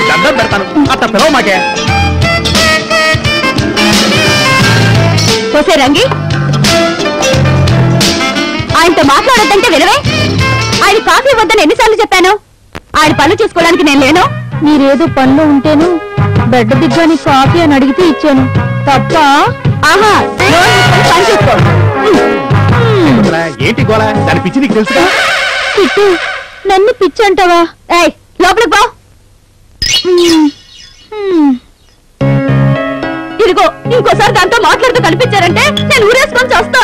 దండం పెడతాను అట్ట పిలవ మాకే. పోసే రంగి, ఆయనతో మాట్లాడొద్దంటే వినవే? ఆయన కాఫీ వద్దని ఎన్నిసార్లు చెప్పాను? ఆయన పనులు చూసుకోవడానికి నేను లేను. మీరేదో పనులు ఉంటేను బెడ్ దిగ్గాని కాఫీ అని అడిగితే ఇచ్చాను తప్ప. ఆహా, పని చూసుకో. ఏంటి గోళ? దాని పిచ్చి నీకు తెలుసుగా? పిచ్చి? నన్ను పిచ్చి అంటావా? ఏయ్, లోపలికి పో. ఇదిగో, ఇంకోసారి దాంతో మాట్లాడుతూ కనిపించారంటే నేను ఊరేసుకొని చేస్తా.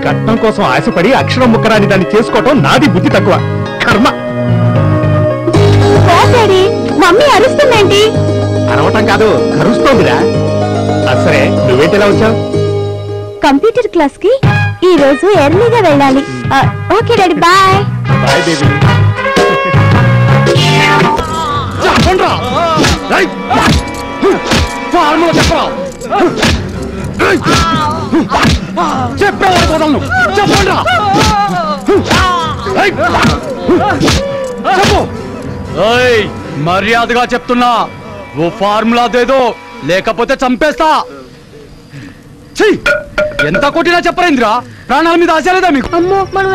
కట్నం కోసం ఆశపడి అక్షరం ముక్కరాని దాన్ని చేసుకోవటం నాది బుద్ధి తక్కువ. కర్మ. మమ్మీ అరుస్తుందేంటి? అరవటం కాదు, కరుస్తోందిరా. సరే, నువ్వేంటిలా వచ్చావు? కంప్యూటర్ క్లాస్ కి ఈ రోజు ఎర్లీగా వెళ్ళాలి. Okay daddy, bye. Bye baby. మర్యాదగా చెప్తున్నా, ఓ ఫార్ములా దేదో లేకపోతే చంపేస్తా. ఎంత కొట్టినా చెప్పరేంద్రా? ప్రాణాల మీద ఆశ లేదా మీకు? అమ్మో, మనం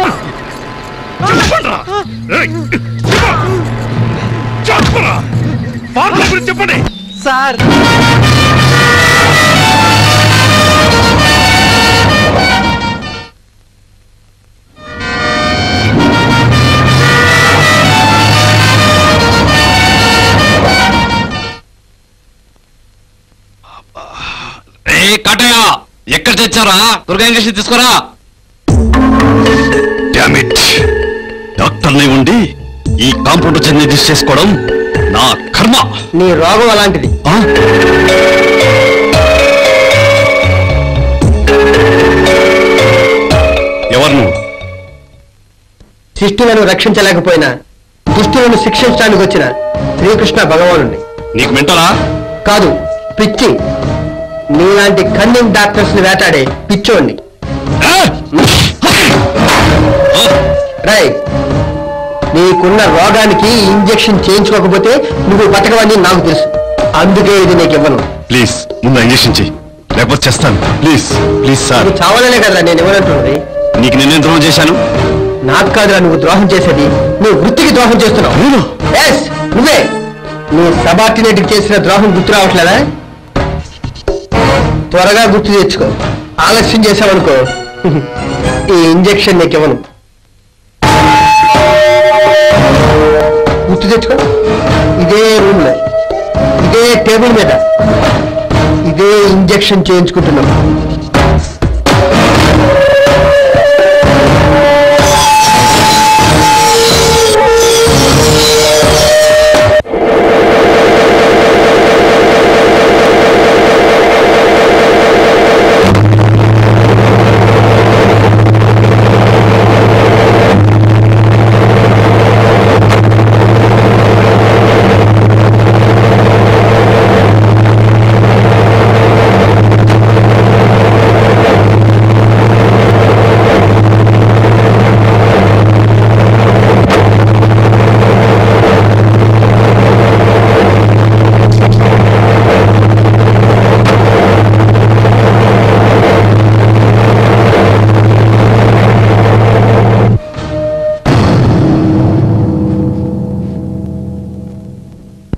చెప్పండి సార్. కాటయ్య, ఎక్కడ తెచ్చారా? దుర్గా ఇంజక్షన్ తీసుకోరా. డాక్టర్ని ఉండి ఈ కాంపౌండ్ వచ్చి నిర్దిష్ట చేసుకోవడం నా కర్మ. నీ రోగం అలాంటిది. ఎవరు నువ్వు? శిష్టులను రక్షించలేకపోయినా దుష్టులను శిక్షించడానికి వచ్చిన శ్రీకృష్ణ భగవానుడి. నీకు మెంటలా? కాదు, పిచ్చి. నీలాంటి కన్నింగ్ డాక్టర్స్ ని వేటాడే పిచ్చోడిని. రై, నీకున్న రోగానికి ఇంజెక్షన్ చేయించుకోకపోతే నువ్వు బతకవని నాకు తెలుసు. అందుకే ఇది నీకు ఇవ్వను. ప్లీజ్ ముందు ఇంజక్షన్ చెయ్యి, లేకపోతే చేస్తాను. Please please sir. నువ్వు చావాలనే కదా నేను ఇవ్వనంటున్నది. నీకు నేనేం ద్రోహం చేశాను? నాకు కాదురా నువ్వు ద్రోహం చేసేది, నువ్వు వృత్తికి ద్రోహం చేస్తున్నావు. నువ్వే. నువ్వు సబార్డినేట్కి చేసిన ద్రోహం గుర్తు రావట్లేదా? త్వరగా గుర్తు తెచ్చుకో. ఆలస్యం చేసావనుకో ఈ ఇంజెక్షన్ నీకు ఇవ్వను. గుర్తు తెచ్చుకో. ఇదే రూమ్ లో, ఇదే టేబుల్ మీద, ఇదే ఇంజెక్షన్ చేయించుకుంటున్నాం.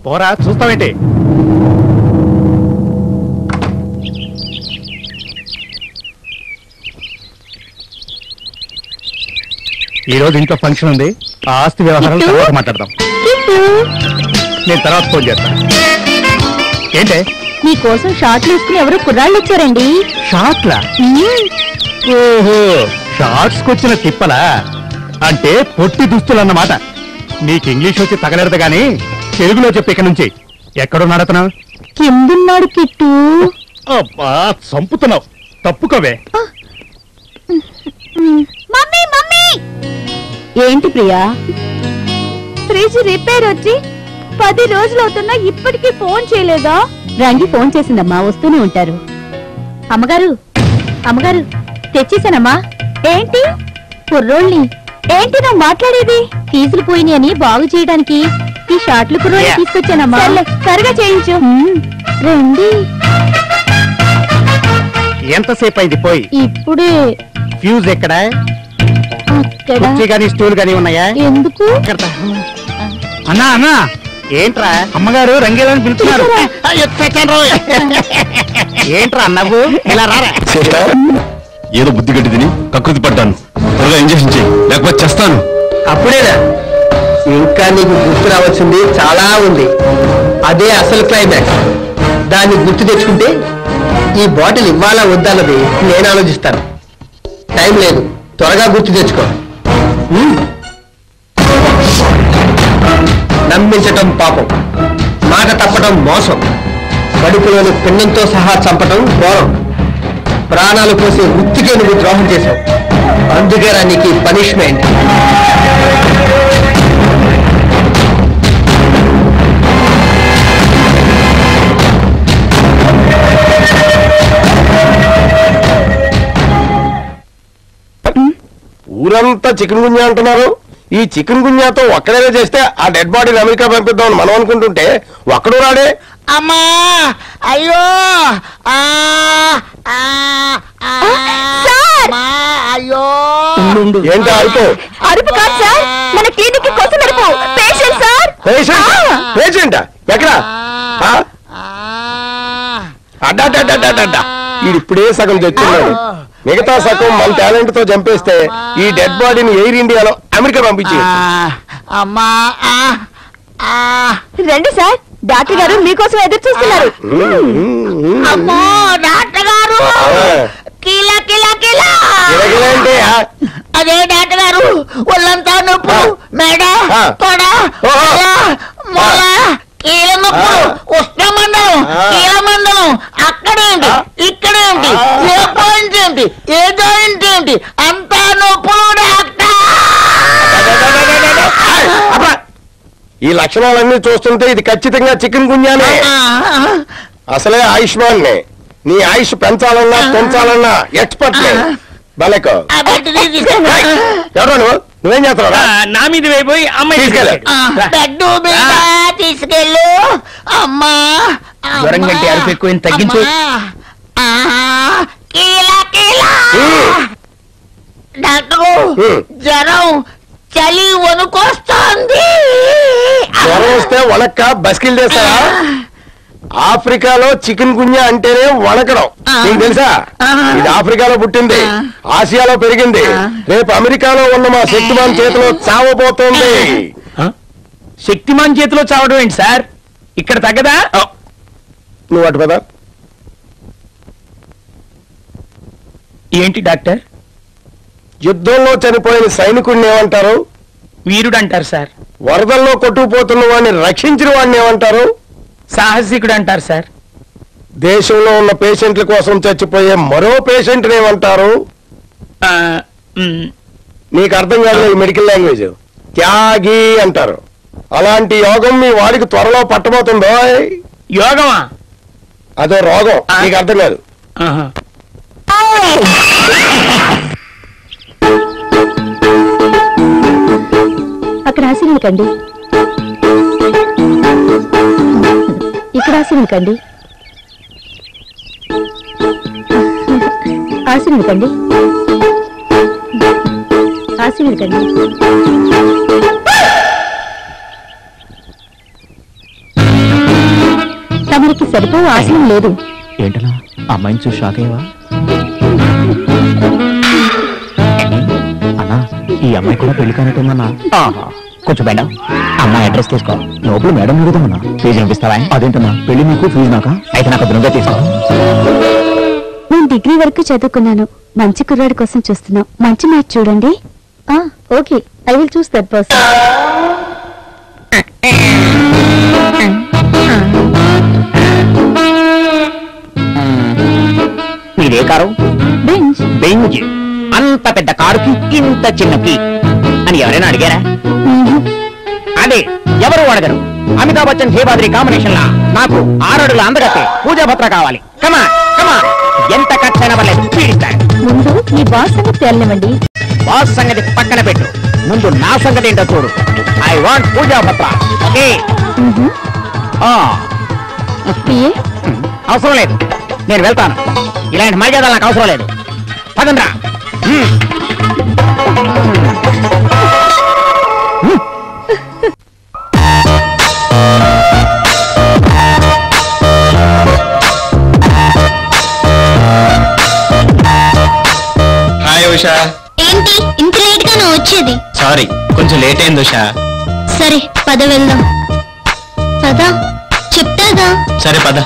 పోరా, చూస్తావేంటి? ఈరోజు ఇంట్లో ఫంక్షన్ ఉంది. ఆ ఆస్తి వ్యవహారాలు తర్వాత మాట్లాడదాం. నేను తర్వాత ఫోన్ చేస్తాను. ఏంటే? మీకోసం షార్ట్లు వేసుకుని ఎవరు కుర్రాళ్ళు వచ్చారండి. షార్ట్లా? ఓహో, షార్ట్స్ కొచ్చిన తిప్పలా? అంటే పొట్టి దుస్తులు అన్నమాట. నీకు ఇంగ్లీష్ వచ్చి తగలెడదు గానీ తెలుగులో చెప్పి ఇక నుంచి. ఎక్కడున్నాడు అతను? కిందున్నాడు కిట్టు. అబ్బా చంపుతున్నావు, తప్పుకోవే. Mummy mummy. ఏంటి ప్రియా? ఫ్రిడ్జ్ రిపేర్ వచ్చి 10 రోజులు అవుతున్నా ఇప్పటికీ ఫోన్ చేయలేదా? రంగి ఫోన్ చేసిందమ్మా, వస్తూనే ఉంటారు. అమ్మగారు అమ్మగారు తెచ్చేసానమ్మా. ఏంటి? కుర్రోళ్ళని. ఏంటి నువ్వు మాట్లాడేది? ఫీజులు పోయినాయని బాగు చేయడానికి ఈ షార్ట్లు కుర్రోళ్ళు తీసుకొచ్చానమ్మా. త్వరగా చేయించు. రండి. ఎంతసేపు అయింది పోయి? ఇప్పుడే. ఫ్యూజ్ ఎక్కడ? అక్కడ. కుర్చీ గానీ స్టూల్ గానీ ఉన్నాయా? ఎందుకు? అన్నా అన్నా, ఏంట్రా అమ్మగారు రంగేలని పిలుస్తున్నారు. ఏంట్రా అన్నవు? ఇలా రారా. ఏదో బుద్ధి గట్టి తిని కకృతి పడ్డాను. త్వరగా ఇంజెక్షన్ చేయి, లేకపోతే చేస్తాను. అప్పుడేనా? ఇంకా నీకు గుర్తు రావాల్సింది చాలా ఉంది. అదే అసలు క్లైమాక్స్. దాన్ని గుర్తు తెచ్చుకుంటే ఈ బాటిల్ ఇవ్వాలా వద్దన్నది నేను ఆలోచిస్తాను. టైం లేదు, త్వరగా గుర్తు తెచ్చుకో. నమ్మించటం పాపం, మాట తప్పటం మోసం, కడుపులోని పిండంతో సహా చంపటం ఘోరం. ప్రాణాలు పోసే వృత్తికే నువ్వు ద్రోహం చేశావు. అందుకే నీకు పనిష్మెంట్. ఊరంతా చికెన్ గున్యా అంటున్నారు. ఈ చికెన్ గున్యాతో ఒక్కడైనా చేస్తే ఆ డెడ్ బాడీని అమెరికా పంపిద్దామని మనం అనుకుంటుంటే ఒక్కడు రాడే. అమ్మా అయ్యో అయ్యో. ఏంటి అరుపు? అరుపు కాదు సార్, మన క్లినిక్ కి కోసం అరుపు. Patient sir. పేషెంటా? ఎక్కడ? అడ్డా ఇప్పుడే సగం తెచ్చున్నాడు, మిగతా సగం మన టాలెంట్ తో చంపేస్తే ఈ డెడ్ బాడీని ఎయిర్ ఇండియాలో అమెరికా పంపించి. అమ్మా రండి సార్, డాక్టర్ గారు మీకోసం ఎదురు చూస్తున్నారు. అమ్మో డాక్టర్ గారు, కిలా కిలా కిలా. గిలగిలంటే అదే డాక్టర్ గారు, ఒళ్ళంతా నొప్పు, మెడ, తొడ, మొల, కీల నొప్పు, ఉష్ణమండలం, కీలమండలం, అక్కడేంటి ఇక్కడేంటి, ఏ పాయింట్ ఏంటి, ఏ జాయింట్ ఏంటి, అంతా నొప్పులు డాక్టర్. ఈ లక్షణాలన్నీ చూస్తుంటే ఇది ఖచ్చితంగా చికెన్ గున్యానే. అసలే ఆయుష్మాన్ నే. నీ ఆయుష్ పెంచాలన్నా పెంచాలన్నా ఎక్స్పర్ట్ బలెకో. ఎవరో నువ్వేం చేస్తున్నావు? నా మీద వేయిపోయి అమ్మాయి తీసుకెళ్ళు. తీసుకెళ్ళు. అమ్మా జ్వరం కంటే అరుపు ఎక్కువ తగ్గించు. డాక్టరు జ్వరం, చలి వణుకొస్తోంది. జ్వరం వస్తే వణక్క బస్కిల్ చేస్తారా? ఆఫ్రికాలో చికెన్ గున్యా అంటేనే వణకడం. నీకు తెలుసా? ఇది ఆఫ్రికాలో పుట్టింది, ఆసియాలో పెరిగింది, రేపు అమెరికాలో ఉన్న మా శక్తిమాన్ చేతిలో చావబోతోంది. శక్తిమాన్ చేతిలో చావడం ఏంటి సార్? ఇక్కడ తగ్గదా? నువ్వు అటు పద. ఏంటి డాక్టర్? యుద్ధంలో చనిపోయిన సైనికుడిని ఏమంటారు? వీరుడు అంటారు సార్. వరదల్లో కొట్టుకుపోతున్న వాడిని రక్షించిన వాడిని ఏమంటారు? సాహసికుడు అంటారు సార్. దేశంలో ఉన్న పేషెంట్ల కోసం చచ్చిపోయే మరో పేషెంట్ ఏమంటారు? నీకు అర్థం కాదు ఈ మెడికల్ లాంగ్వేజ్. త్యాగి అంటారు. అలాంటి యోగం మీ వాడికి త్వరలో పట్టబోతుందో. యోగమా? అదో రోగం, నీకు అర్థం కాదు. అక్కడ ఆశీర్వకండి, ఇక్కడ ఆశీర్వకండి, ఆశీర్వకండి, ఆశీర్వకండి. తమరికి సరిపోయే ఆశయం లేదు. ఏంటనా అమ్మాయిని చూసి షాక్ అయ్యవా? అన్నా ఈ అమ్మాయి కూడా పెళ్లి కానట్టుందన్నా. కొంచెం బయట అమ్మాయి అడ్రస్ తీసుకో, లోపల మేడం అడుగుతామన్నా. ఫీజు అనిపిస్తావా? అదేంటన్నా పెళ్లి నీకు ఫీజు నాకా? అయితే నాకు అదనంగా తీసుకో. నేను డిగ్రీ వరకు చదువుకున్నాను, మంచి కుర్రాడి కోసం చూస్తున్నాం. మంచి మ్యాచ్ చూడండి. Okay, I will choose that person. మీదే కారు? బెంచ్. బెంజ్. అంత పెద్ద కారుకి ఇంత చిన్న కీ అని ఎవరైనా అడిగారా? అదే ఎవరు అడగరు. అమితాబ్ బచ్చన్ జయబాద్రి కాంబినేషన్ లా నాకు 6 అడుగుల అందగతే పూజా భద్ర కావాలి. కమా కమా, ఎంత ఖర్చైనా పర్లేదు పీడిస్తారు. ముందు మీ బాస్ సంగతి తేలనివ్వండి. బాస్ సంగతి పక్కన పెట్టు, ముందు నా సంగతి ఏంటో చూడు. I want Pooja Bhadra. Okay? అవసరం లేదు, నేను వెళ్తాను. ఇలాంటి మర్యాదలు నాకు అవసరం లేదు. పదండ్రా. హాయ్ ఉషా. ఏంటి ఇంత లేట్ గా నువ్వు వచ్చేది? సారీ, కొంచెం లేట్ అయింది ఉషా. సరే పద వెళ్దాం. పద చెప్తాగా. సరే పద.